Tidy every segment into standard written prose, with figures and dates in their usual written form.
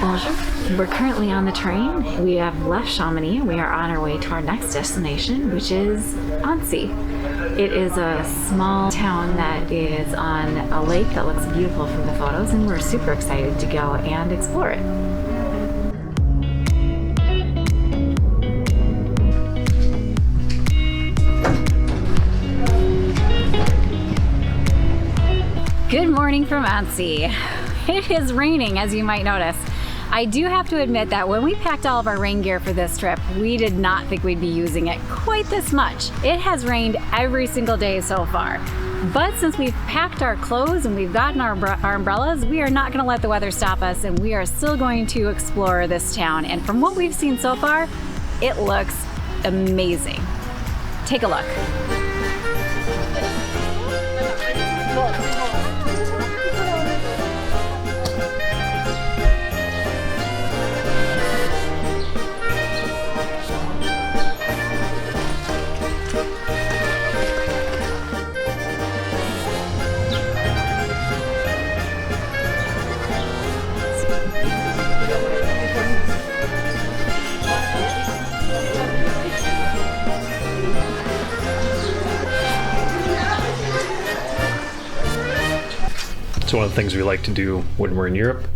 Bonjour. We're currently on the train. We have left Chamonix. We are on our way to our next destination, which is Annecy. It is a small town that is on a lake that looks beautiful from the photos, and we're super excited to go and explore it. Good morning from Annecy. It is raining, as you might notice. I do have to admit that when we packed all of our rain gear for this trip, we did not think we'd be using it quite this much. It has rained every single day so far. But since we've packed our clothes and we've gotten our umbrellas, we are not going to let the weather stop us, and we are still going to explore this town. And from what we've seen so far, it looks amazing. Take a look. So one of the things we like to do when we're in Europe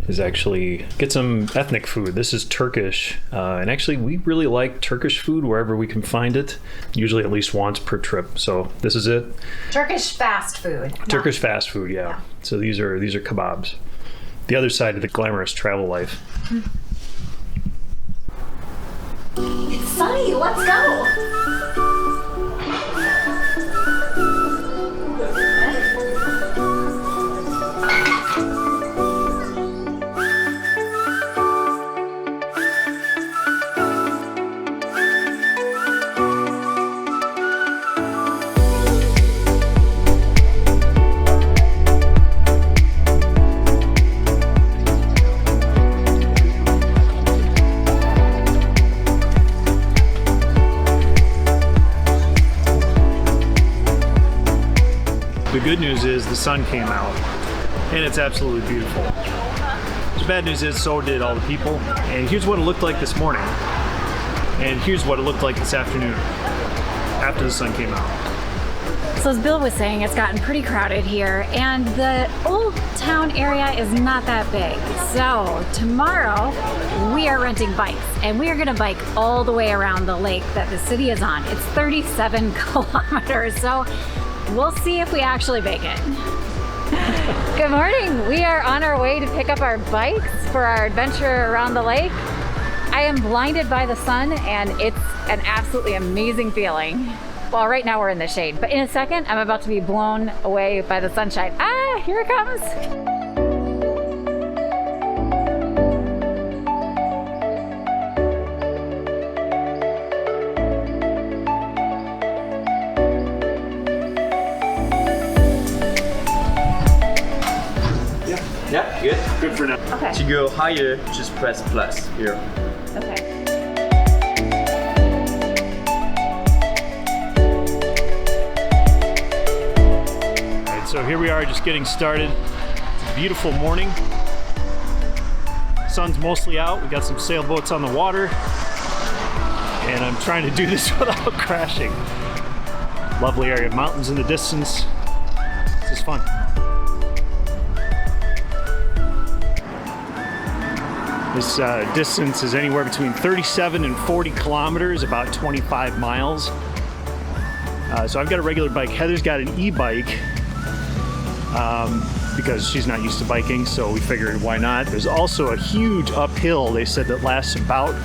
is actually get some ethnic food. This is Turkish, and actually we really like Turkish food wherever we can find it, usually at least once per trip. So this is it. Turkish fast food. Turkish fast food, yeah. So these are kebabs. The other side of the glamorous travel life. It's sunny, let's go! The good news is the sun came out, and it's absolutely beautiful. The bad news is so did all the people. And here's what it looked like this morning, and here's what it looked like this afternoon after the sun came out. So as Bill was saying, it's gotten pretty crowded here, and the old town area is not that big. So tomorrow we are renting bikes, and we are gonna bike all the way around the lake that the city is on. It's 37 kilometers, so we'll see if we actually make it. Good morning. We are on our way to pick up our bikes for our adventure around the lake. I am blinded by the sun, and it's an absolutely amazing feeling. Well, right now we're in the shade, but in a second, I'm about to be blown away by the sunshine. Ah, here it comes. Yeah, good. Good for now. Okay. To go higher, just press plus here. Okay. Alright, so here we are just getting started. It's a beautiful morning. Sun's mostly out. We got some sailboats on the water. And I'm trying to do this without crashing. Lovely area of mountains in the distance. This is fun. This distance is anywhere between 37 and 40 kilometers, about 25 miles. So I've got a regular bike. Heather's got an e-bike because she's not used to biking, so we figured why not. There's also a huge uphill, they said, that lasts about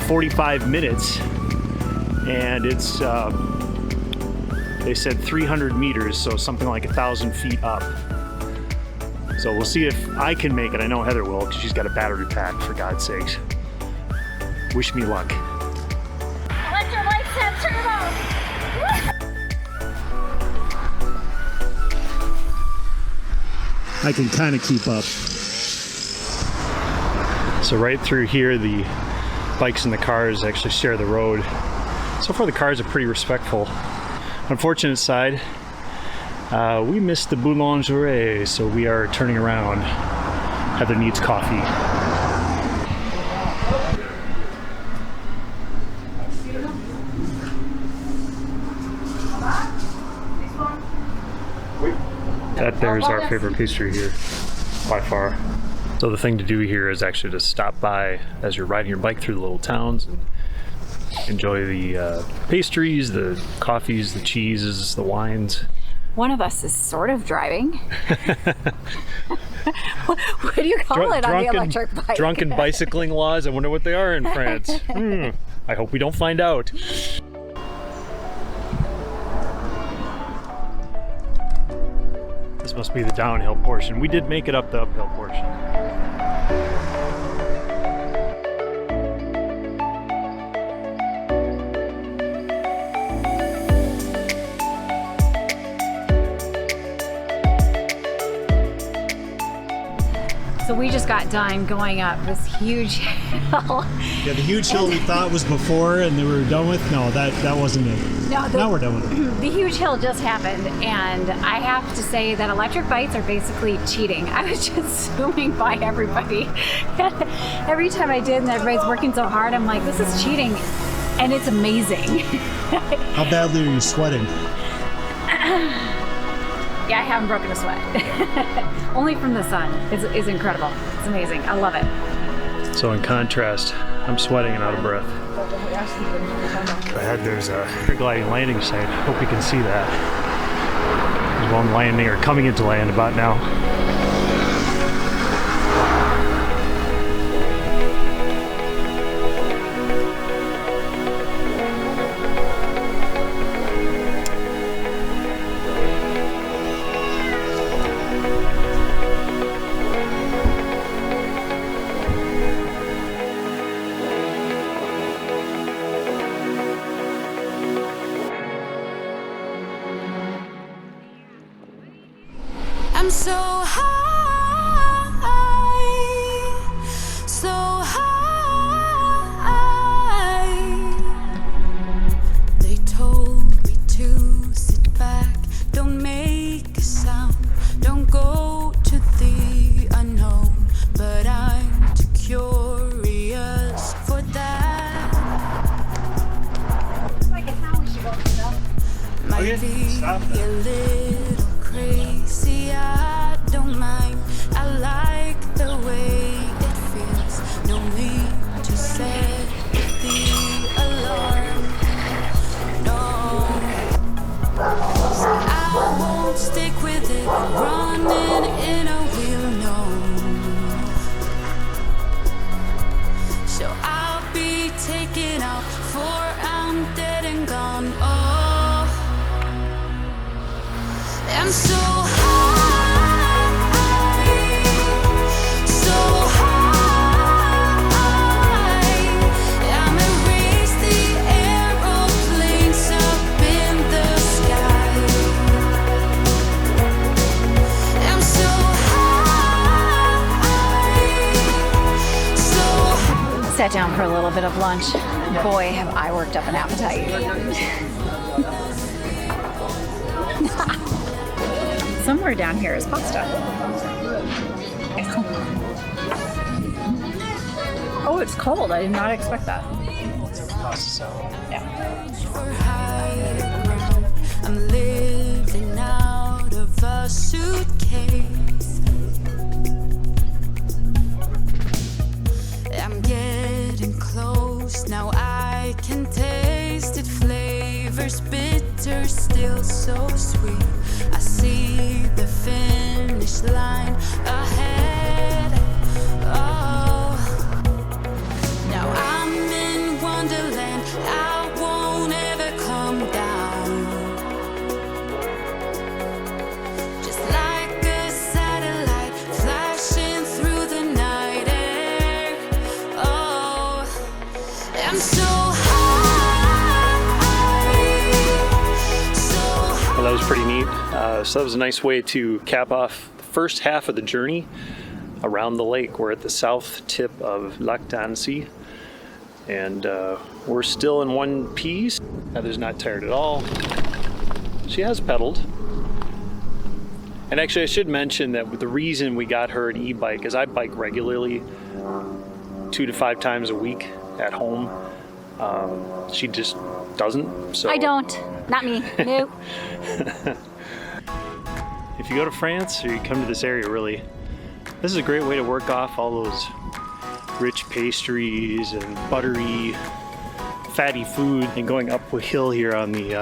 45 minutes, and it's, they said 300 meters, so something like 1,000 feet up. So we'll see if I can make it. I know Heather will, because she's got a battery pack, for God's sakes. Wish me luck. Electrolytes have turbo! I can kind of keep up. So right through here, the bikes and the cars actually share the road. So far the cars are pretty respectful. Unfortunate side, we missed the boulangerie, so we are turning around. Heather needs coffee. That there's our favorite pastry here, by far. So the thing to do here is actually to stop by as you're riding your bike through the little towns and enjoy the pastries, the coffees, the cheeses, the wines. One of us is sort of driving. What do you call it on the electric bike? Drunken bicycling laws. I wonder what they are in France. I hope we don't find out. This must be the downhill portion. We did make it up the uphill portion. So we just got done going up this huge hill. Yeah, the huge hill we thought was before and they were done with. No, that wasn't it. No, now we're done with it. The huge hill just happened, and I have to say that electric bikes are basically cheating. I was just zooming by everybody. Every time I did, and everybody's working so hard, I'm like, this is cheating, and it's amazing. How badly are you sweating? Yeah, I haven't broken a sweat. Only from the sun. It's incredible. It's amazing. I love it. So in contrast, I'm sweating and out of breath. Ahead there's a paragliding landing site. Hope you can see that. There's one landing or coming into land about now. I'm so high, so high. They told me to sit back, don't make a sound, don't go to the unknown, but I'm too curious for that. Might be a little crazy, I don't mind. I like the way it feels. No need to set the alarm. No, so I won't stick with it. Running in a wheel, no. So I'll be taken out, for I'm dead and gone. Oh, I'm so high, so high. I'm erase the aeroplanes up in the sky. I'm so high, so high. Sat down for a little bit of lunch. Boy, have I worked up an appetite. Somewhere down here is pasta. Oh, it's cold. I did not expect that. Yeah. I'm living out of a suitcase. I'm getting close now. I can taste it. Flavors bitter, still so sweet. I see the finish line ahead. Oh, now I'm in Wonderland. I won't ever come down. Just like a satellite flashing through the night air. Oh, I'm so Well, that was pretty neat. So that was a nice way to cap off the first half of the journey around the lake. We're at the south tip of Lac Annecy, and we're still in one piece. Heather's not tired at all. She has pedaled. And actually, I should mention that the reason we got her an e-bike is I bike regularly 2 to 5 times a week at home. She just doesn't. So I don't. Not me. Nope. If you go to France or you come to this area, really, this is a great way to work off all those rich pastries and buttery, fatty food. And going up a hill here on the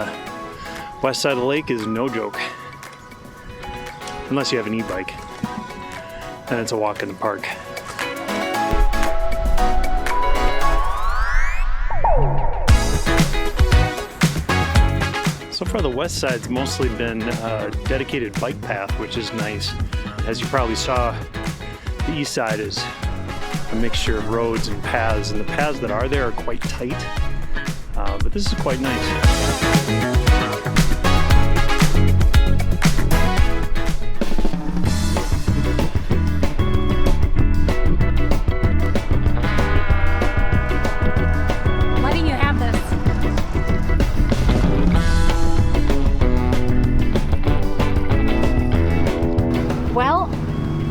west side of the lake is no joke. Unless you have an e-bike. Then it's a walk in the park. So far the west side's mostly been a dedicated bike path, which is nice. As you probably saw, the east side is a mixture of roads and paths, and the paths that are there are quite tight, but this is quite nice.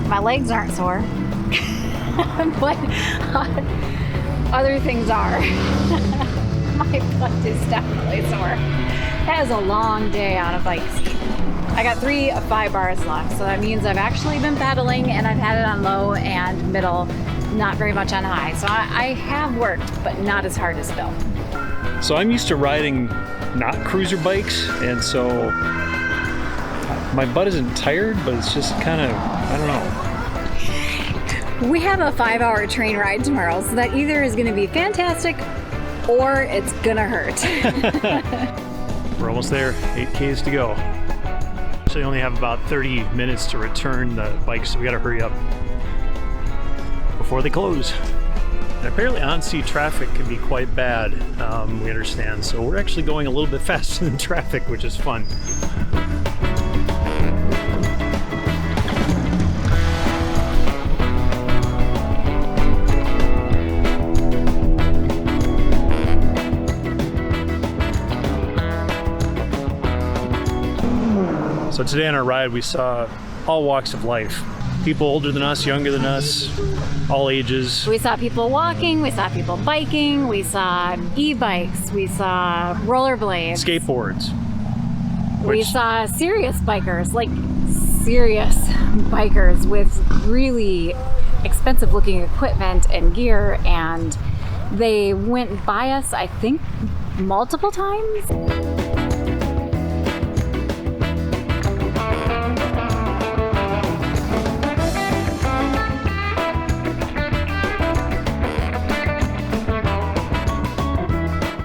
My legs aren't sore, but other things are. My butt is definitely sore. That is a long day on a bike. I got 3 of 5 bars left, so that means I've actually been pedaling and I've had it on low and middle, not very much on high. So I have worked, but not as hard as Phil. So I'm used to riding not cruiser bikes, and so my butt isn't tired, but it's just kind of, I don't know. We have a 5-hour train ride tomorrow, so that either is going to be fantastic or it's gonna hurt. We're almost there, 8 Ks to go. Actually only have about 30 minutes to return the bike, so we gotta hurry up before they close. And apparently on-sea traffic can be quite bad, we understand, so we're actually going a little bit faster than traffic, which is fun. So today on our ride, we saw all walks of life. People older than us, younger than us, all ages. We saw people walking, we saw people biking, we saw e-bikes, we saw rollerblades. Skateboards. We saw serious bikers, like serious bikers with really expensive looking equipment and gear, and they went by us, I think, multiple times.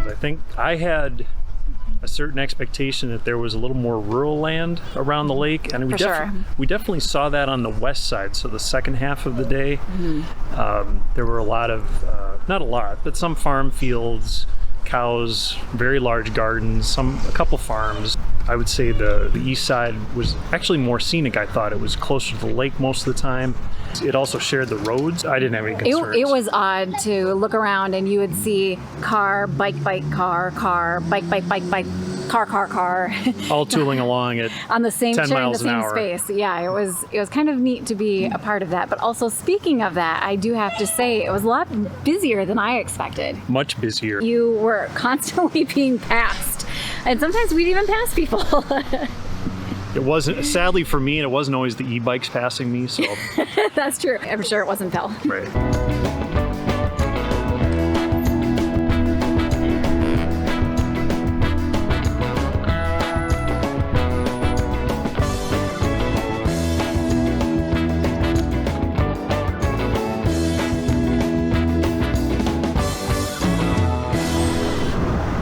I think I had a certain expectation that there was a little more rural land around the lake, and we definitely saw that on the west side. So the second half of the day, there were a lot of, not a lot, but some farm fields, cows, very large gardens, a couple farms. I would say the east side was actually more scenic. I thought it was closer to the lake most of the time. It also shared the roads. I didn't have any concerns. It was odd to look around and you would see car, bike, car, bike, car. All tooling along at on the same 10 miles in the an same hour. space. Yeah, it was kind of neat to be a part of that. But also, speaking of that, I do have to say it was a lot busier than I expected. Much busier. You were constantly being passed, and sometimes we'd even pass people. It wasn't, sadly for me, and it wasn't always the e-bikes passing me, so. That's true. I'm sure it wasn't Phil. Right.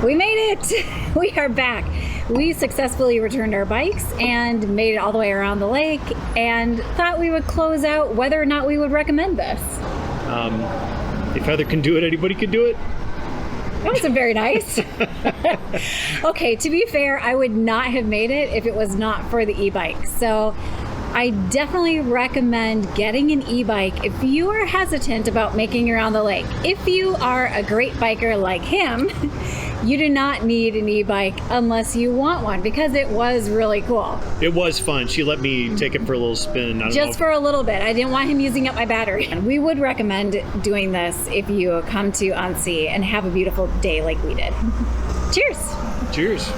We made it! We are back. We successfully returned our bikes and made it all the way around the lake, and thought we would close out whether or not we would recommend this. If Heather can do it, anybody can do it. That wasn't very nice. Okay, to be fair, I would not have made it if it was not for the e-bike. So I definitely recommend getting an e-bike if you are hesitant about making it around the lake. If you are a great biker like him, you do not need an e-bike unless you want one, because it was really cool. It was fun. She let me take it for a little spin. Just for a little bit. I didn't want him using up my battery. And we would recommend doing this if you come to Annecy and have a beautiful day like we did. Cheers. Cheers.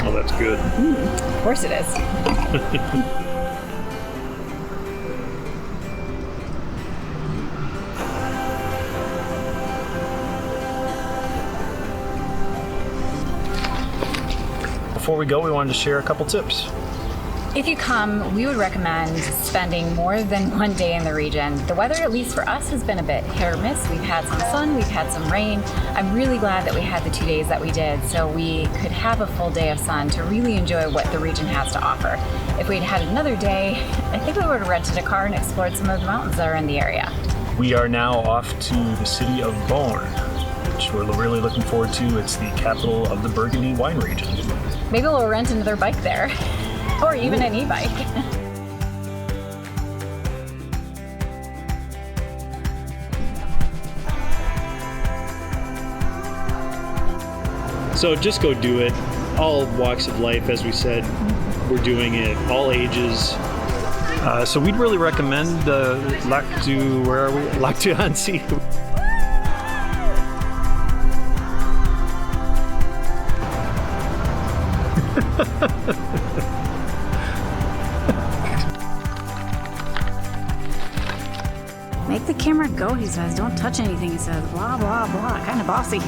Oh, that's good. Of course it is. Before we go, we wanted to share a couple tips. If you come, we would recommend spending more than one day in the region. The weather, at least for us, has been a bit hit or miss. We've had some sun, we've had some rain. I'm really glad that we had the 2 days that we did, so we could have a full day of sun to really enjoy what the region has to offer. If we'd had another day, I think we would have rented a car and explored some of the mountains that are in the area. We are now off to the city of Beaune, which we're really looking forward to. It's the capital of the Burgundy wine region. Maybe we'll rent another bike there, or even an e-bike. So just go do it. All walks of life, as we said, we're doing it, all ages. So we'd really recommend the Lac du, where are we? Lac du Annecy. Make the camera go, he says. Don't touch anything, he says. Blah, blah, blah. Kind of bossy.